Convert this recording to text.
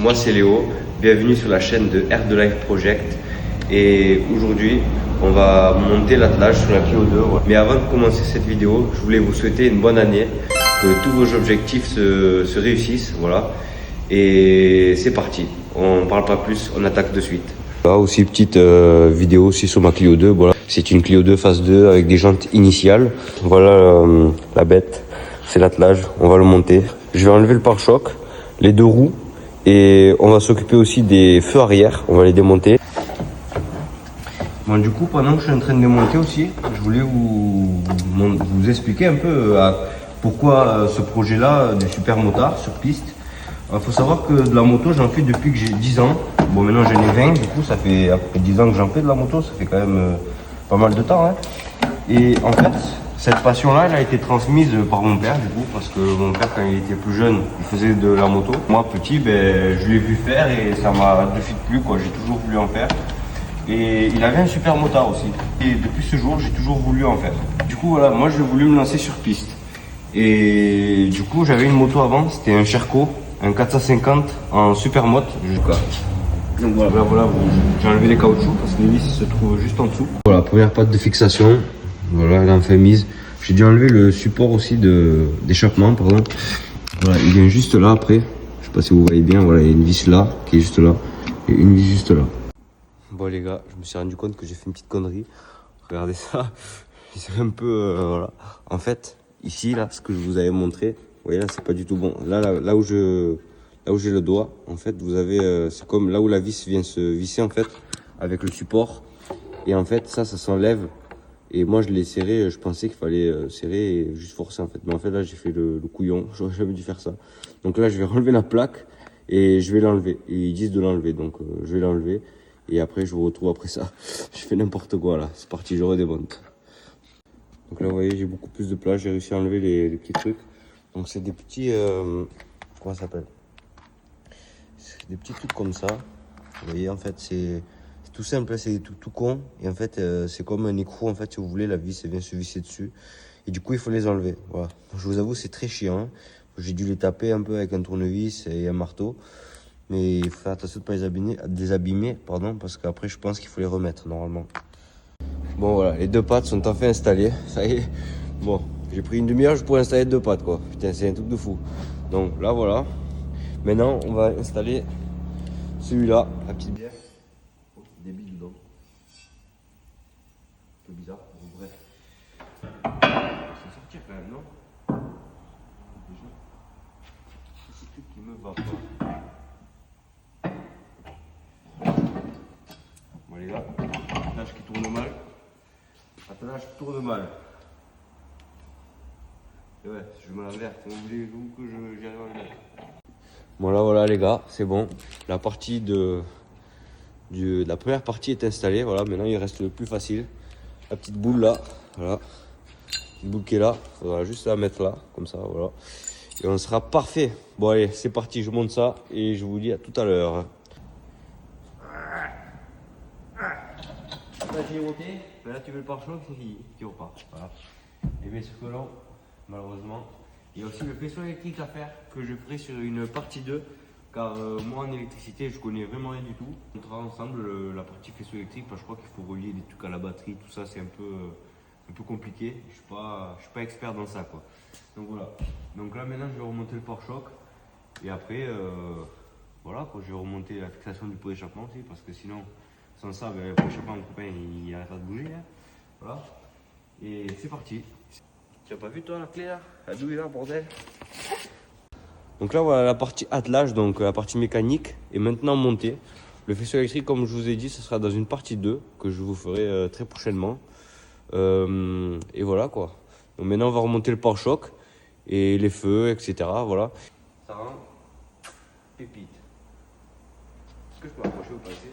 Moi c'est Léo, bienvenue sur la chaîne de R de Life Project et aujourd'hui on va monter l'attelage sur la Clio 2. Voilà. Mais avant de commencer cette vidéo, je voulais vous souhaiter une bonne année, que tous vos objectifs se réussissent, voilà. Et c'est parti, on ne parle pas plus, on attaque de suite. Là aussi petite vidéo aussi sur ma Clio 2, voilà. C'est une Clio 2 phase 2 avec des jantes initiales. Voilà la bête, c'est l'attelage, on va le monter. Je vais enlever le pare-choc, les deux roues. Et on va s'occuper aussi des feux arrière, on va les démonter. Bon, du coup, pendant que je suis en train de démonter aussi, je voulais vous expliquer un peu pourquoi ce projet-là du super motard sur piste. Il faut savoir que de la moto, j'en fais depuis que j'ai 10 ans. Bon, maintenant j'en ai 20, du coup, ça fait à peu près 10 ans que j'en fais de la moto, ça fait quand même pas mal de temps. Hein. Et en fait, cette passion-là, elle a été transmise par mon père, du coup, parce que mon père, quand il était plus jeune, il faisait de la moto. Moi, petit, je l'ai vu faire et ça m'a de suite plu, quoi. J'ai toujours voulu en faire. Et il avait un super motard aussi. Et depuis ce jour, j'ai toujours voulu en faire. Du coup, voilà, moi, j'ai voulu me lancer sur piste. Et du coup, j'avais une moto avant, c'était un Sherco, un 450 en super moto. Donc voilà, j'ai enlevé les caoutchoucs parce que les vis se trouvent juste en dessous. Voilà, première patte de fixation. Voilà, elle est enfin mise. J'ai dû enlever le support aussi d'échappement, pardon. Voilà, il vient juste là après. Je sais pas si vous voyez bien, voilà, il y a une vis là qui est juste là et une vis juste là. Bon les gars, je me suis rendu compte que j'ai fait une petite connerie. Regardez ça. C'est un peu voilà. En fait, ici là, ce que je vous avais montré, vous voyez là, c'est pas du tout bon. Là où j'ai le doigt, en fait, vous avez c'est comme là où la vis vient se visser en fait avec le support. Et en fait, ça s'enlève. Et moi, je l'ai serré, je pensais qu'il fallait serrer et juste forcer en fait. Mais en fait, là, j'ai fait le couillon, j'aurais jamais dû faire ça. Donc là, je vais relever la plaque et je vais l'enlever. Et ils disent de l'enlever, donc je vais l'enlever. Et après, je vous retrouve après ça. Je fais n'importe quoi là, c'est parti, je redémonte. Donc là, vous voyez, j'ai beaucoup plus de place, j'ai réussi à enlever les petits trucs. Donc c'est des petits, comment ça s'appelle? C'est des petits trucs comme ça. Vous voyez, en fait, c'est tout simple, c'est tout con. Et en fait, c'est comme un écrou, en fait, si vous voulez, la vis, elle vient se visser dessus. Et du coup, il faut les enlever. Voilà. Je vous avoue, c'est très chiant. J'ai dû les taper un peu avec un tournevis et un marteau. Mais il faut faire attention de ne pas les abîmer, pardon, parce qu'après, je pense qu'il faut les remettre, normalement. Bon, voilà, les deux pattes sont enfin installées. Ça y est. Bon, j'ai pris une demi-heure pour installer deux pattes, quoi. Putain, c'est un truc de fou. Donc là, voilà. Maintenant, on va installer celui-là, la petite bière. Des billes dedans. Un peu bizarre, bon, bref. C'est sortir quand même, non? Déjà, c'est ce truc qui me va pas. Bon les gars, attelage qui tourne mal. Attelage qui tourne mal. Et ouais, je me l'envers. Comment voulez-vous que j'y arrive à le mettre? Bon là voilà les gars, c'est bon. La partie la première partie est installée. Voilà, maintenant il reste le plus facile. La petite boule là, voilà. Petite boule qui est là. Il faudra juste la mettre là, comme ça, voilà. Et on sera parfait. Bon allez, c'est parti, je monte ça et je vous dis à tout à l'heure. Là j'ai monté, mais là tu veux le pare-choc, c'est fini, tu repars. Voilà. Et bien sûr que là, malheureusement, il y a aussi le faisceau électrique à faire que je ferai sur une partie 2. Car moi en électricité je connais vraiment rien du tout. On fera ensemble la partie faisceau électrique parce que je crois qu'il faut relier des trucs à la batterie, tout ça c'est un peu compliqué. Je suis pas expert dans ça quoi. Donc voilà. Donc là maintenant je vais remonter le pare-choc et après voilà quoi, je vais remonter la fixation du pot d'échappement aussi parce que sinon sans ça le pot d'échappement mon copain il n'arrête pas de bouger. Hein. Voilà. Et c'est parti. Tu as pas vu toi la clé là? La douille là bordel. Donc là voilà la partie attelage, donc la partie mécanique est maintenant montée. Le faisceau électrique comme je vous ai dit ce sera dans une partie 2 que je vous ferai très prochainement. Et voilà quoi. Donc maintenant on va remonter le pare-choc et les feux etc. Voilà. Ça rend pépite. Est-ce que je peux approcher ou pas ici?